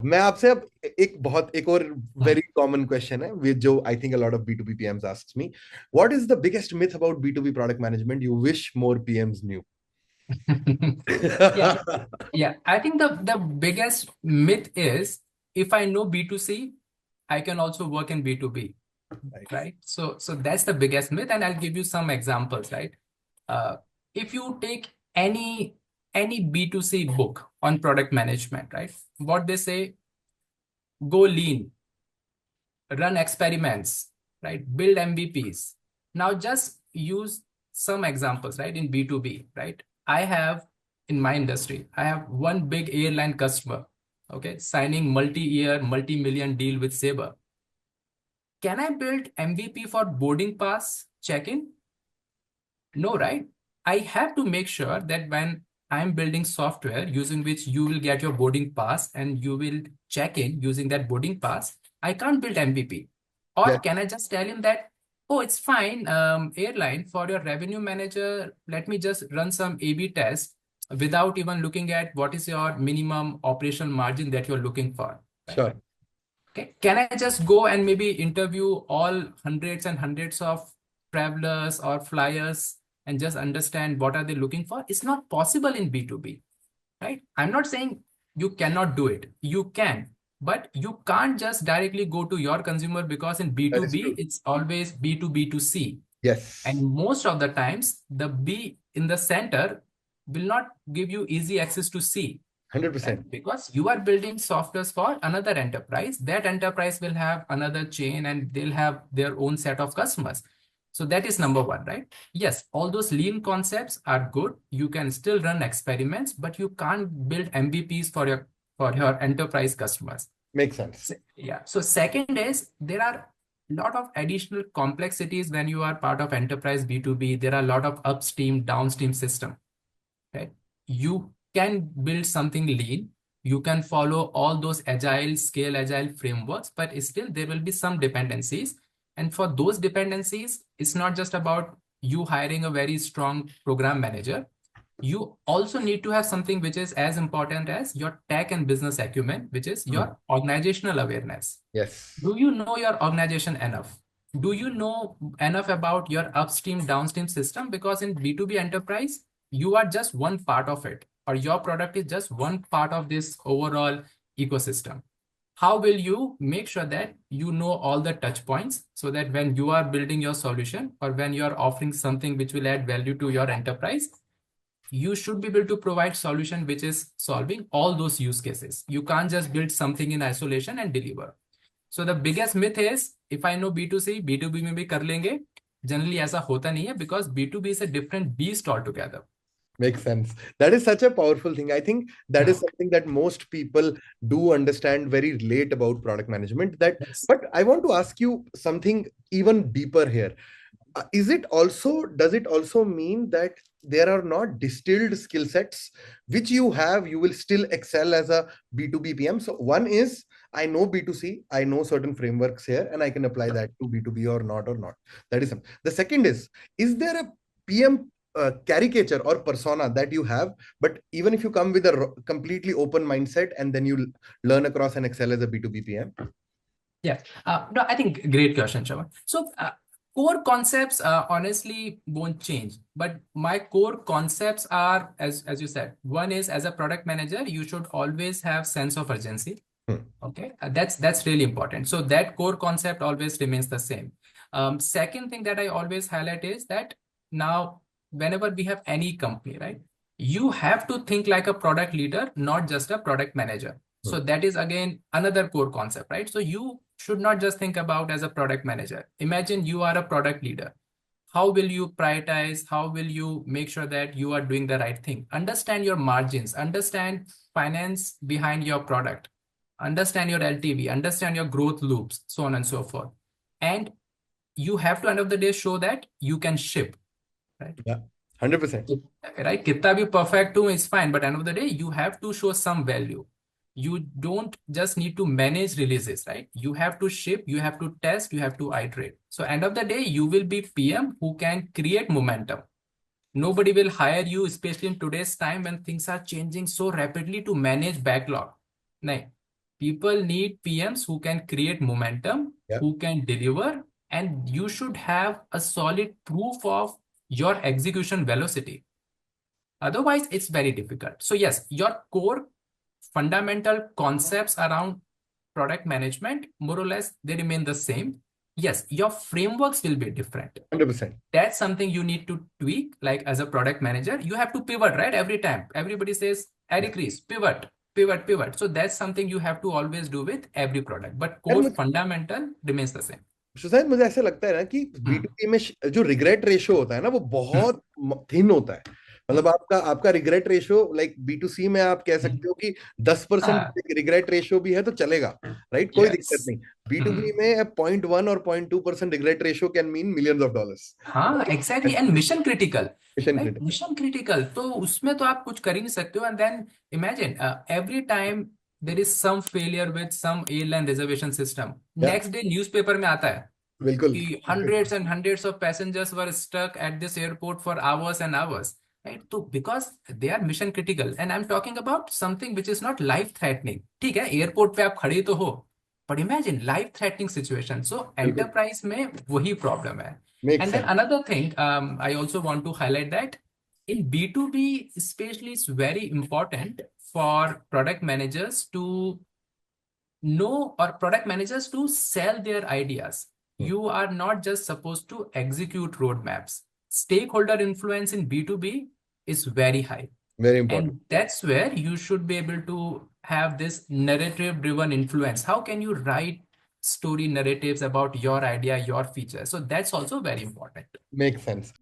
मैं आपसे अब एक और हम्म। वेरी कॉमन क्वेश्चन है विद जो I think a lot of B2B PMs asks me, what is the biggest myth about B2B product management you wish more PMs new? Yeah, yeah. I think the biggest myth is if I know B2C, I can also work in B2B, right? So that's the biggest myth, and I'll give you some examples, right? Uh, if you take any B2C book on product management, right? What they say, go lean, run experiments, right? Build MVPs. Now just use some examples, right? In B2B, right? I have in my industry, I have one big airline customer, okay, signing multi-year, multi-million deal with Sabre. Can I build MVP for boarding pass check-in? No, right? I have to make sure that when I'm building software using which you will get your boarding pass and you will check in using that boarding pass, I can't build MVP. Or Yes, can I just tell him that, oh, it's fine, airline, for your revenue manager, let me just run some A/B test without even looking at what is your minimum operational margin that you're looking for, right? sure. Okay. Can I just go and maybe interview all hundreds and hundreds of travelers or flyers and just understand what are they looking for? It's not possible in B2B, right? I'm not saying you cannot do it. You can, but you can't just directly go to your consumer because in That is B2B, true. it's always B2B2C. And Yes, most of the times, the B in the center will not give you easy access to C, right? 100%. Because you are building softwares for another enterprise. That enterprise will have another chain and they'll have their own set of customers. So that is number one, right? Yes, all those lean concepts are good. You can still run experiments, but you can't build MVPs for your enterprise customers. Makes sense. Yeah. So second is there are a lot of additional complexities when you are part of enterprise B2B. There are a lot of upstream, downstream system, right? You can build something lean. You can follow all those agile, scale agile frameworks, but still there will be some dependencies. And for those dependencies, it's not just about you hiring a very strong program manager. You also need to have something which is as important as your tech and business acumen, which is Mm. your organizational awareness. Yes, Do you know your organization enough? Do you know enough about your upstream, downstream system? Because in B2B enterprise, you are just one part of it, or your product is just one part of this overall ecosystem. How will you make sure that you know all the touch points so that when you are building your solution or when you are offering something which will add value to your enterprise, you should be able to provide solution which is solving all those use cases. You can't just build something in isolation and deliver. So the biggest myth is if I know B2C, B2B में भी कर लेंगे. Generally ऐसा होता नहीं है because B2B is a different beast altogether. makes sense. That is such a powerful thing. I think that is Hmm. something that most people do understand very late about product management. That, Yes. but I want to ask you something even deeper here. Is it also, does it also mean that there are not distilled skill sets which you have, you will still excel as a B2B PM? So one is, I know B2C, I know certain frameworks here, and I can apply that to B2B or not. That is something. The second is there a PM caricature or persona that you have, but even if you come with a completely open mindset and then you learn across and excel as a B2B PM? Yeah. No, I think great question, Shravan. So core concepts honestly won't change, but my core concepts are, as you said, one is as a product manager, you should always have sense of urgency. Hmm. Okay, that's really important. So that core concept always remains the same. Second thing that I always highlight is that now, whenever we have any company, right, you have to think like a product leader, not just a product manager. So Hmm. that is again another core concept, right? So you should not just think about as a product manager. Imagine you are a product leader. How will you prioritize? How will you make sure that you are doing the right thing? Understand your margins, understand finance behind your product, understand your LTV, understand your growth loops, so on and so forth. And you have to end of the day show that you can ship, right? Yeah, 100%. Right? कितना भी perfect हो is fine, but end of the day you have to show some value. You don't just need to manage releases, right? You have to ship, you have to test, you have to iterate. So end of the day you will be PM who can create momentum. Nobody will hire you, especially in today's time when things are changing so rapidly, to manage backlog. No. People need PMs who can create momentum, Yeah, who can deliver, and you should have a solid proof of your execution velocity. Otherwise, it's very difficult. So yes, your core fundamental concepts around product management, more or less, they remain the same. Yes, your frameworks will be different. 100%. That's something you need to tweak. Like as a product manager, you have to pivot, right? Every time. Everybody says, Yeah. Eric Ries, pivot, pivot, pivot. So that's something you have to always do with every product. But यार core fundamental remains the same. Sushant, मुझे ऐसा लगता है ना कि B Hmm. To be में जो regret ratio होता है ना, वो Hmm. बहुत थिन होता है. मतलब आपका आपका regret ratio, like B to C में आप कह Hmm. सकते हो कि 10% Ah, रिग्रेट रेशियो भी है तो चलेगा, राइट, कोई दिक्कत yes. नहीं. B to B Hmm. में 0.1 और 0.2% regret ratio can mean millions of dollars. हाँ exactly and mission critical. Mission right, critical. Mission critical तो उसमें तो आप कुछ कर ही नहीं सकते हो. And then imagine every time there is some failure with some airline reservation system, या, नेक्स्ट डे न्यूज़पेपर में आता है बिल्कुल कि बिल्कुल. hundreds and hundreds of passengers were stuck at this airport for hours and hours, right? So because they are mission critical, and I'm talking about something which is not life threatening. ठीक है, airport पे आप खड़े तो हो, but imagine life threatening situation. So बिल्कुल, enterprise में वही problem है. Make And then sense. another thing, I also want to highlight that in B2B especially, it's very important for product managers to know, or product managers to sell their ideas. You are not just supposed to execute roadmaps. Stakeholder influence in B2B is very high. Very important. And that's where you should be able to have this narrative driven influence. How can you write story narratives about your idea, your feature? So that's also very important. Make sense.